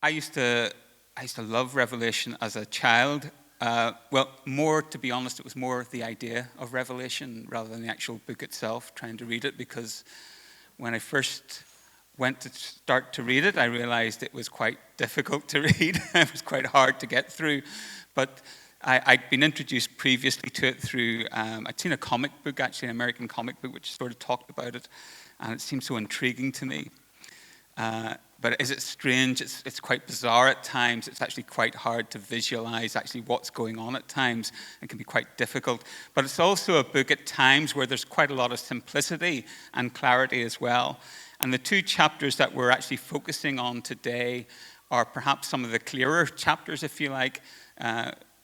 I used to love Revelation as a child. More to be honest, it was more the idea of Revelation rather than the actual book itself. Trying to read it, because when I first went to start to read it, I realized it was quite difficult to read. It was quite hard to get through, but I'd been introduced previously to it through, I'd seen a comic book, actually an American comic book, which sort of talked about it, and it seemed so intriguing to me. But is it strange? It's quite bizarre at times. It's actually quite hard to visualize actually what's going on at times. It can be quite difficult. But it's also a book at times where there's quite a lot of simplicity and clarity as well. And the two chapters that we're actually focusing on today are perhaps some of the clearer chapters, if you like,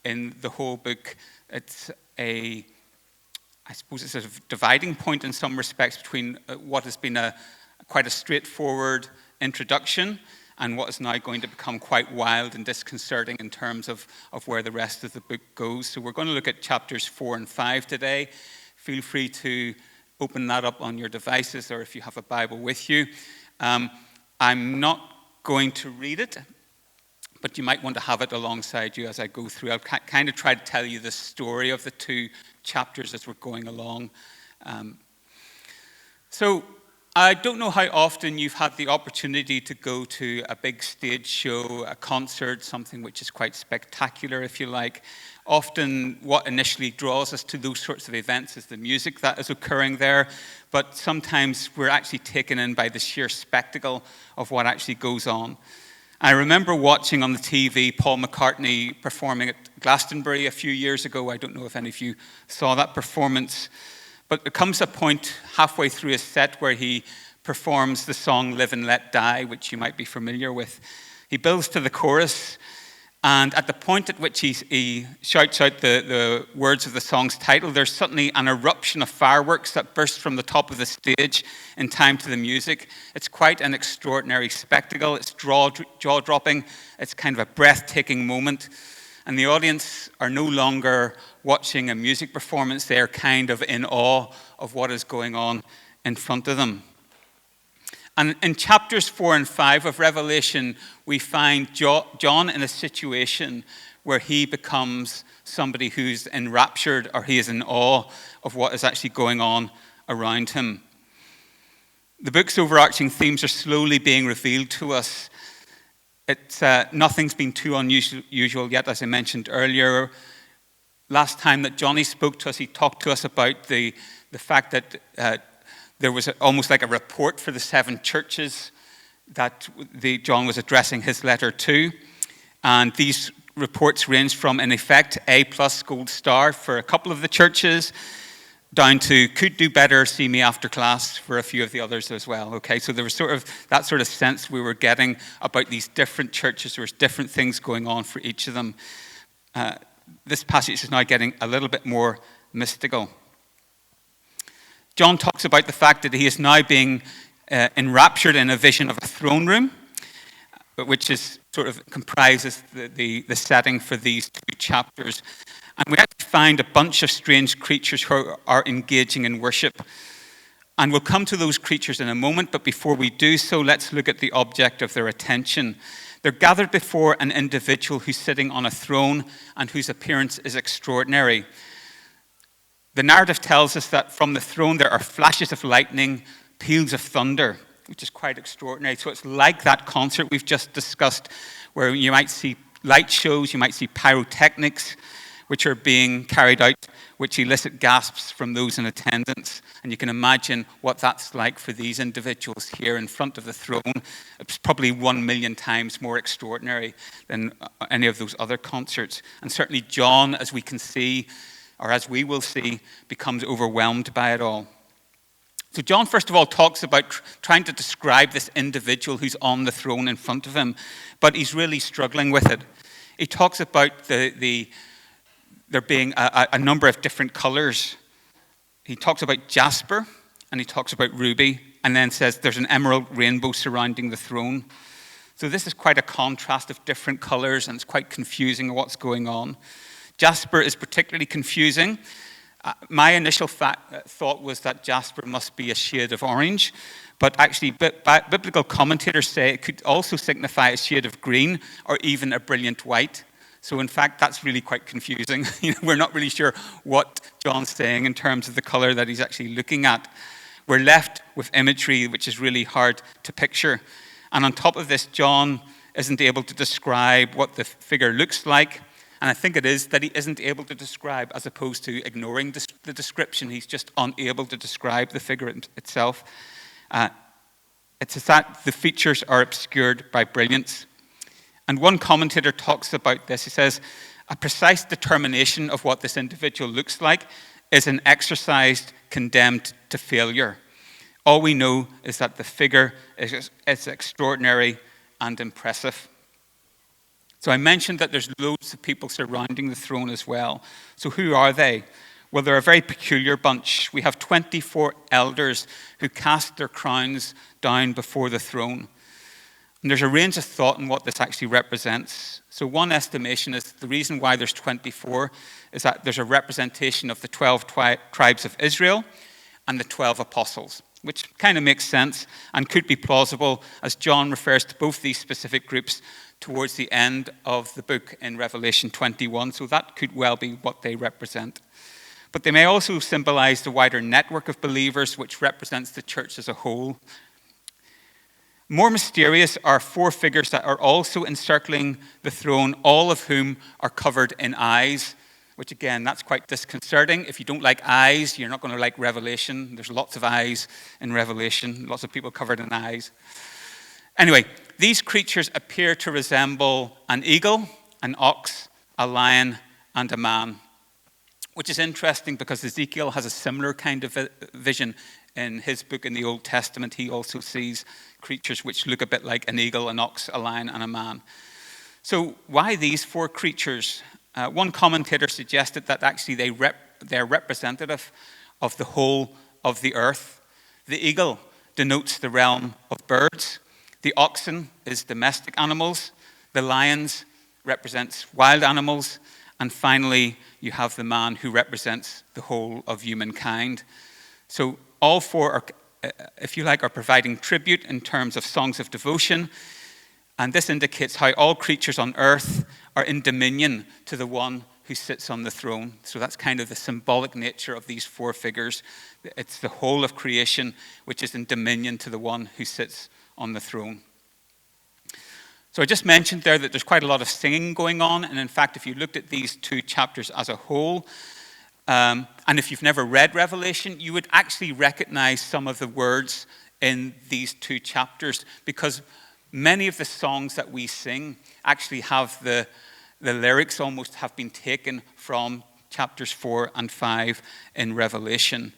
in the whole book. It's I suppose it's a dividing point in some respects between what has been quite a straightforward introduction and what is now going to become quite wild and disconcerting in terms of where the rest of the book goes. So we're going to look at chapters 4 and 5 today. Feel free to open that up on your devices, or if you have a Bible with you. I'm not going to read it, but you might want to have it alongside you as I go through. I'll kind of try to tell you the story of the two chapters as we're going along. So I don't know how often you've had the opportunity to go to a big stage show, a concert, something which is quite spectacular, if you like. Often what initially draws us to those sorts of events is the music that is occurring there, but sometimes we're actually taken in by the sheer spectacle of what actually goes on. I remember watching on the TV Paul McCartney performing at Glastonbury a few years ago. I don't know if any of you saw that performance. But there comes a point halfway through his set where he performs the song Live and Let Die, which you might be familiar with. He builds to the chorus, and at the point at which he shouts out the words of the song's title, there's suddenly an eruption of fireworks that bursts from the top of the stage in time to the music. It's quite an extraordinary spectacle. It's jaw-dropping. It's kind of a breathtaking moment. And the audience are no longer watching a music performance. They are kind of in awe of what is going on in front of them. And in chapters 4 and 5 of Revelation, we find John in a situation where he becomes somebody who's enraptured, or he is in awe of what is actually going on around him. The book's overarching themes are slowly being revealed to us. Nothing's been too unusual yet, as I mentioned earlier. Last time that Johnny spoke to us, he talked to us about the fact that there was almost like a report for the 7 churches that John was addressing his letter to. And these reports range from, in effect, A+ gold star for a couple of the churches, down to could do better, see me after class for a few of the others as well. Okay, so there was sort of that sort of sense we were getting about these different churches. There was different things going on for each of them. This passage is now getting a little bit more mystical. John talks about the fact that he is now being enraptured in a vision of a throne room, which is sort of comprises the setting for these 2 chapters. And we actually find a bunch of strange creatures who are engaging in worship. And we'll come to those creatures in a moment, but before we do so, let's look at the object of their attention. They're gathered before an individual who's sitting on a throne and whose appearance is extraordinary. The narrative tells us that from the throne there are flashes of lightning, peals of thunder, which is quite extraordinary. So it's like that concert we've just discussed, where you might see light shows, you might see pyrotechnics, which are being carried out, which elicit gasps from those in attendance. And you can imagine what that's like for these individuals here in front of the throne. It's probably 1 million times more extraordinary than any of those other concerts. And certainly John, as we can see, or as we will see, becomes overwhelmed by it all. So John, first of all, talks about trying to describe this individual who's on the throne in front of him, but he's really struggling with it. He talks about there being a number of different colors. He talks about jasper, and he talks about ruby, and then says there's an emerald rainbow surrounding the throne. So this is quite a contrast of different colors, and it's quite confusing what's going on. Jasper is particularly confusing, My initial thought was that jasper must be a shade of orange, but actually biblical commentators say it could also signify a shade of green or even a brilliant white. So in fact, that's really quite confusing. We're not really sure what John's saying in terms of the color that he's actually looking at. We're left with imagery which is really hard to picture. And on top of this, John isn't able to describe what the figure looks like. And I think it is that he isn't able to describe, as opposed to ignoring the description. He's just unable to describe the figure itself. It's that the features are obscured by brilliance. And one commentator talks about this. He says, a precise determination of what this individual looks like is an exercise condemned to failure. All we know is that the figure is extraordinary and impressive. So I mentioned that there's loads of people surrounding the throne as well. So who are they? Well, they're a very peculiar bunch. We have 24 elders who cast their crowns down before the throne. And there's a range of thought in what this actually represents. So one estimation is the reason why there's 24 is that there's a representation of the 12 tribes of Israel and the 12 apostles, which kind of makes sense and could be plausible as John refers to both these specific groups towards the end of the book in Revelation 21. So that could well be what they represent. But they may also symbolize the wider network of believers, which represents the church as a whole. More mysterious are four figures that are also encircling the throne, all of whom are covered in eyes, which again, that's quite disconcerting. If you don't like eyes, you're not going to like Revelation. There's lots of eyes in Revelation, lots of people covered in eyes. Anyway, these creatures appear to resemble an eagle, an ox, a lion, and a man, which is interesting because Ezekiel has a similar kind of vision in his book in the Old Testament. He also sees creatures which look a bit like an eagle, an ox, a lion, and a man. So why these four creatures? One commentator suggested that actually they're representative of the whole of the earth. The eagle denotes the realm of birds. The oxen is domestic animals. The lions represents wild animals. And finally, you have the man who represents the whole of humankind. So all four are, if you like, are providing tribute in terms of songs of devotion. And this indicates how all creatures on earth are in dominion to the one who sits on the throne. So that's kind of the symbolic nature of these four figures. It's the whole of creation which is in dominion to the one who sits on the throne. So I just mentioned there that there's quite a lot of singing going on. And in fact, if you looked at these two chapters as a whole, and if you've never read Revelation, you would actually recognize some of the words in these two chapters, because many of the songs that we sing actually have the lyrics almost have been taken from chapters 4 and 5 in Revelation.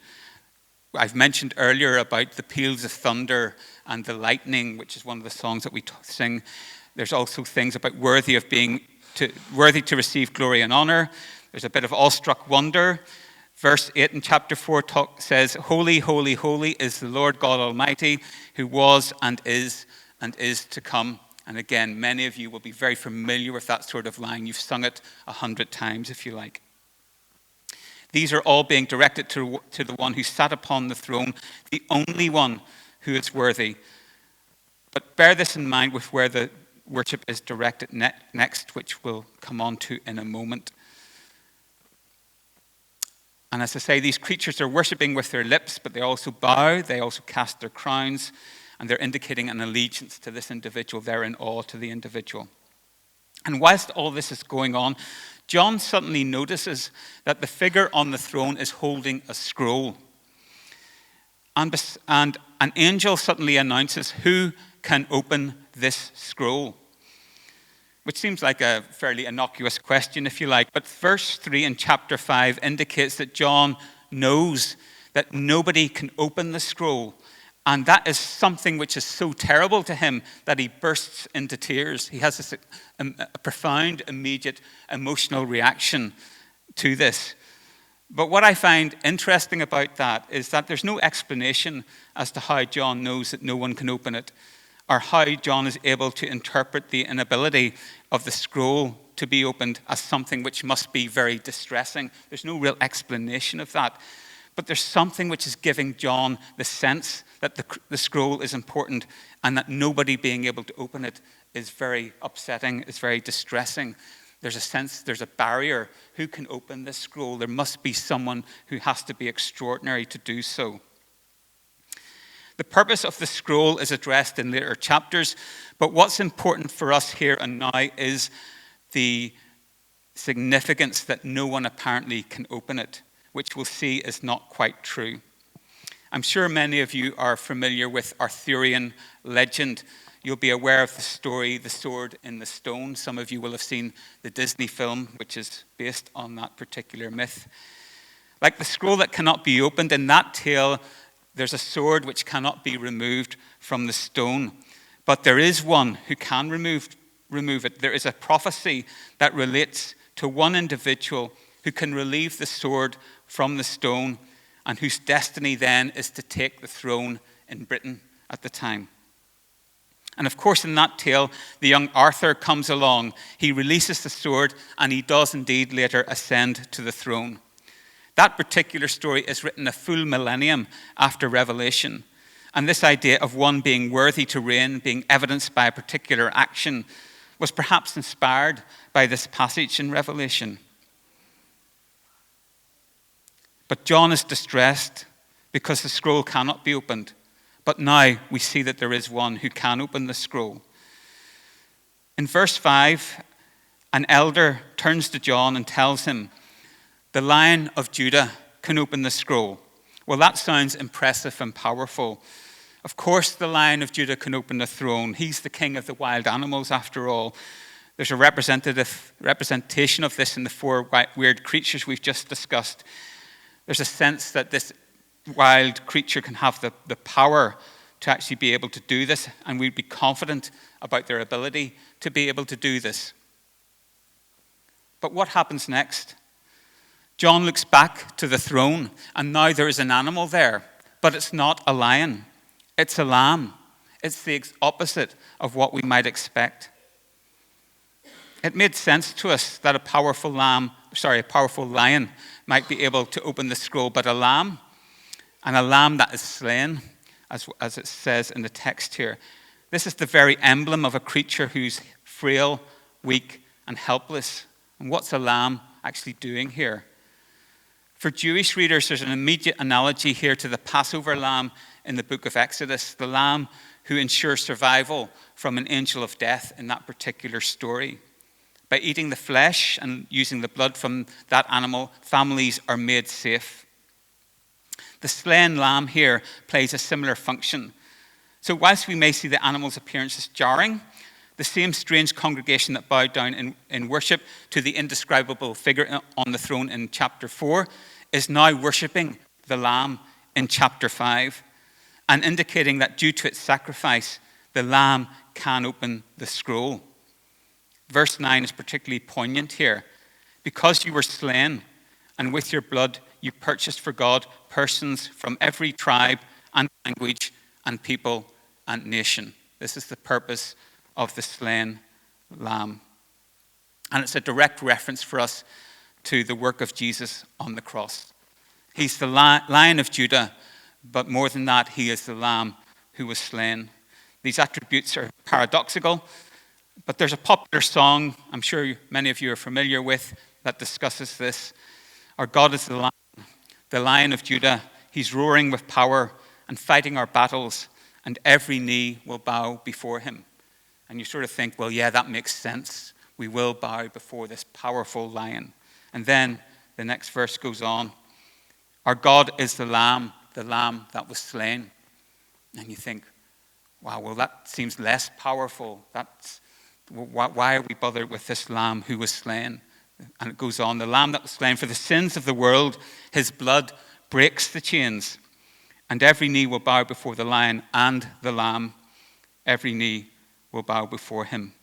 I've mentioned earlier about the peals of thunder and the lightning, which is one of the songs that we sing. There's also things about worthy to receive glory and honor. There's a bit of awestruck wonder. Verse 8 in chapter 4 says, "Holy, holy, holy is the Lord God Almighty, who was and is to come." And again, many of you will be very familiar with that sort of line. You've sung it 100 times, if you like. These are all being directed to the one who sat upon the throne, the only one who is worthy. But bear this in mind with where the worship is directed next, which we'll come on to in a moment. And as I say, these creatures are worshipping with their lips, but they also bow, they also cast their crowns, and they're indicating an allegiance to this individual. They're in awe to the individual. And whilst all this is going on, John suddenly notices that the figure on the throne is holding a scroll. And an angel suddenly announces who can open this scroll, which seems like a fairly innocuous question, if you like. But verse 3 in chapter 5 indicates that John knows that nobody can open the scroll. And that is something which is so terrible to him that he bursts into tears. He has a profound, immediate emotional reaction to this. But what I find interesting about that is that there's no explanation as to how John knows that no one can open it, or how John is able to interpret the inability of the scroll to be opened as something which must be very distressing. There's no real explanation of that. But there's something which is giving John the sense that the scroll is important and that nobody being able to open it is very upsetting, is very distressing. There's a sense, there's a barrier. Who can open this scroll? There must be someone who has to be extraordinary to do so. The purpose of the scroll is addressed in later chapters, but what's important for us here and now is the significance that no one apparently can open it, which we'll see is not quite true. I'm sure many of you are familiar with Arthurian legend. You'll be aware of the story, The Sword in the Stone. Some of you will have seen the Disney film, which is based on that particular myth. Like the scroll that cannot be opened, in that tale, there's a sword which cannot be removed from the stone. But there is one who can remove it. There is a prophecy that relates to one individual who can relieve the sword from the stone and whose destiny then is to take the throne in Britain at the time. And of course, in that tale, the young Arthur comes along. He releases the sword and he does indeed later ascend to the throne. That particular story is written a full millennium after Revelation. And this idea of one being worthy to reign, being evidenced by a particular action, was perhaps inspired by this passage in Revelation. But John is distressed because the scroll cannot be opened. But now we see that there is one who can open the scroll. In verse 5, an elder turns to John and tells him, "The Lion of Judah can open the scroll." Well, that sounds impressive and powerful. Of course, the Lion of Judah can open the throne. He's the king of the wild animals, after all. There's a representation of this in the four weird creatures we've just discussed. There's a sense that this wild creature can have the power to actually be able to do this, and we'd be confident about their ability to be able to do this. But what happens next? John looks back to the throne, and now there is an animal there, but it's not a lion. It's a lamb. It's the opposite of what we might expect. It made sense to us that a powerful lion might be able to open the scroll, but a lamb, and a lamb that is slain, as it says in the text here. This is the very emblem of a creature who's frail, weak, and helpless. And what's a lamb actually doing here? For Jewish readers, there's an immediate analogy here to the Passover lamb in the book of Exodus, the lamb who ensures survival from an angel of death in that particular story. By eating the flesh and using the blood from that animal, families are made safe. The slain lamb here plays a similar function. So whilst we may see the animal's appearance as jarring, the same strange congregation that bowed down in worship to the indescribable figure on the throne in chapter 4 is now worshipping the lamb in chapter 5 and indicating that due to its sacrifice, the lamb can open the scroll. Verse 9 is particularly poignant here. Because you were slain, and with your blood you purchased for God persons from every tribe and language and people and nation. This is the purpose of the slain lamb. And it's a direct reference for us to the work of Jesus on the cross. He's the Lion of Judah, but more than that, he is the lamb who was slain. These attributes are paradoxical, but there's a popular song, I'm sure many of you are familiar with, that discusses this. Our God is the Lion of Judah. He's roaring with power and fighting our battles, and every knee will bow before him. And you sort of think, well, yeah, that makes sense. We will bow before this powerful lion. And then the next verse goes on. Our God is the lamb that was slain. And you think, wow, well, that seems less powerful. Why are we bothered with this lamb who was slain? And it goes on, the lamb that was slain for the sins of the world, his blood breaks the chains. And every knee will bow before the lion and the lamb. Every knee will bow before him.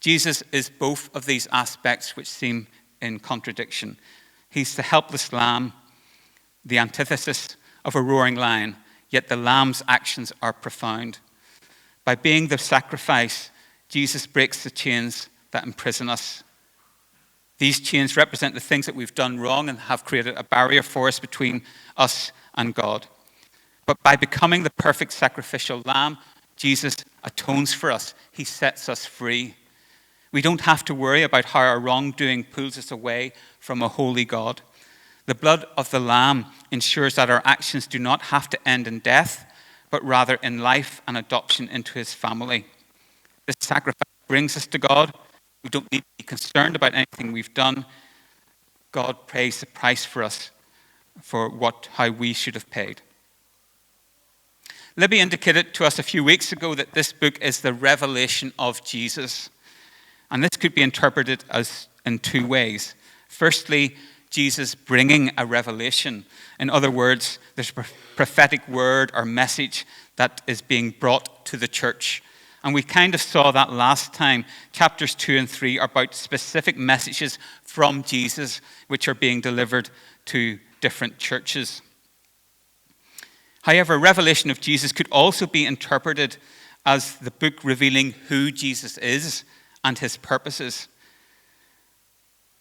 Jesus is both of these aspects which seem in contradiction. He's the helpless lamb, the antithesis of a roaring lion, yet the lamb's actions are profound. By being the sacrifice, Jesus breaks the chains that imprison us. These chains represent the things that we've done wrong and have created a barrier for us between us and God. But by becoming the perfect sacrificial lamb, Jesus atones for us. He sets us free. We don't have to worry about how our wrongdoing pulls us away from a holy God. The blood of the lamb ensures that our actions do not have to end in death, but rather in life and adoption into his family. This sacrifice brings us to God. We don't need to be concerned about anything we've done. God pays the price for us for how we should have paid. Libby indicated to us a few weeks ago that this book is the revelation of Jesus. And this could be interpreted as in two ways. Firstly, Jesus bringing a revelation. In other words, there's a prophetic word or message that is being brought to the church. And we kind of saw that last time. Chapters 2 and 3 are about specific messages from Jesus, which are being delivered to different churches. However, revelation of Jesus could also be interpreted as the book revealing who Jesus is and his purposes.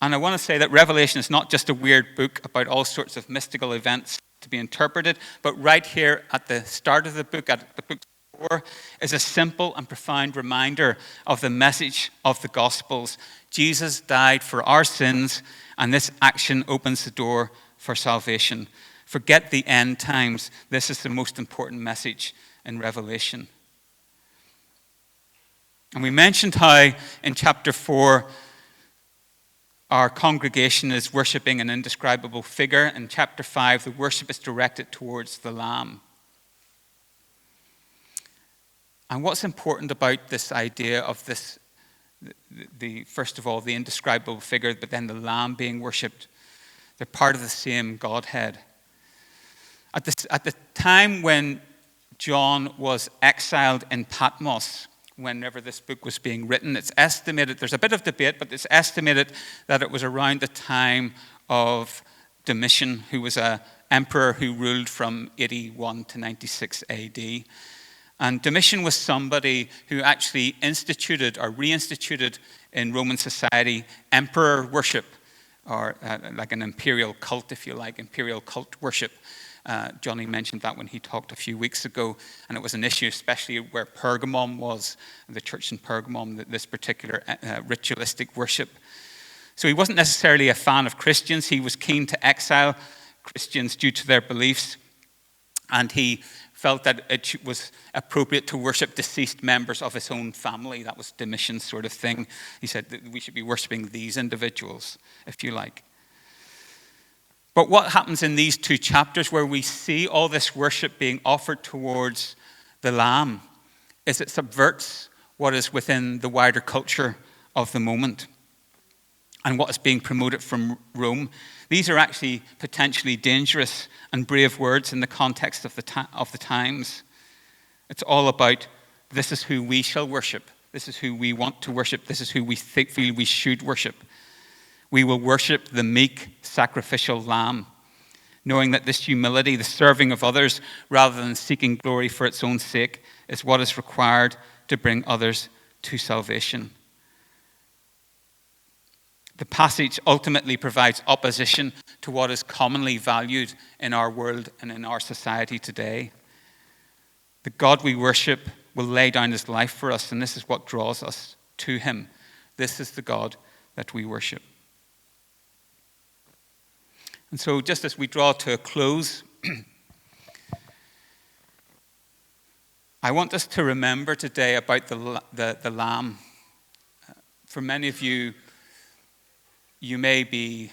And I want to say that Revelation is not just a weird book about all sorts of mystical events to be interpreted, but right here at the start of the book, at the book's core, is a simple and profound reminder of the message of the Gospels. Jesus died for our sins, and this action opens the door for salvation. Forget the end times. This is the most important message in Revelation. And we mentioned how in chapter 4, our congregation is worshipping an indescribable figure. In chapter 5, the worship is directed towards the Lamb. And what's important about this idea of this, first of all, the indescribable figure, but then the Lamb being worshipped? They're part of the same Godhead. At the time when John was exiled in Patmos, whenever this book was being written, it's estimated, there's a bit of debate, but it's estimated that it was around the time of Domitian, who was an emperor who ruled from 81 to 96 AD. And Domitian was somebody who actually instituted or reinstituted in Roman society emperor worship, or like an imperial cult, if you like, imperial cult worship. Johnny mentioned that when he talked a few weeks ago, and it was an issue especially where Pergamum was, the church in Pergamum, this particular ritualistic worship. So he wasn't necessarily a fan of Christians. He was keen to exile Christians due to their beliefs, and he felt that it was appropriate to worship deceased members of his own family. That was Domitian's sort of thing. He said that we should be worshiping these individuals, if you like. But what happens in these two chapters where we see all this worship being offered towards the Lamb is it subverts what is within the wider culture of the moment and what is being promoted from Rome. These are actually potentially dangerous and brave words in the context of the times. It's all about, this is who we shall worship. This is who we want to worship. This is who we feel we should worship. We will worship the meek, sacrificial Lamb, knowing that this humility, the serving of others, rather than seeking glory for its own sake, is what is required to bring others to salvation. The passage ultimately provides opposition to what is commonly valued in our world and in our society today. The God we worship will lay down his life for us, and this is what draws us to him. This is the God that we worship. And so just as we draw to a close, I want us to remember today about the Lamb. For many of you, you may be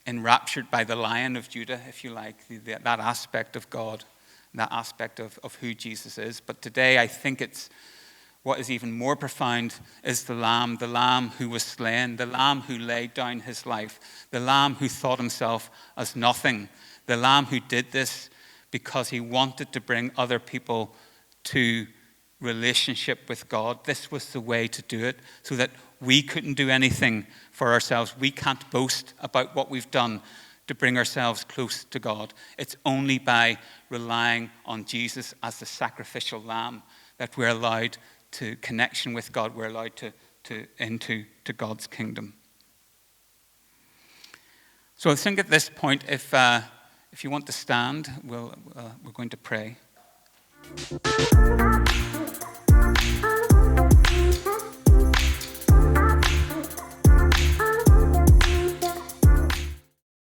enraptured by the Lion of Judah, if you like, that aspect of God, that aspect of who Jesus is. But today I think it's what is even more profound is the Lamb who was slain, the Lamb who laid down his life, the Lamb who thought himself as nothing, the Lamb who did this because he wanted to bring other people to relationship with God. This was the way to do it, so that we couldn't do anything for ourselves. We can't boast about what we've done to bring ourselves close to God. It's only by relying on Jesus as the sacrificial Lamb that we're allowed to connection with God. We're allowed to into God's kingdom. So I think at this point, if you want to stand, we're going to pray.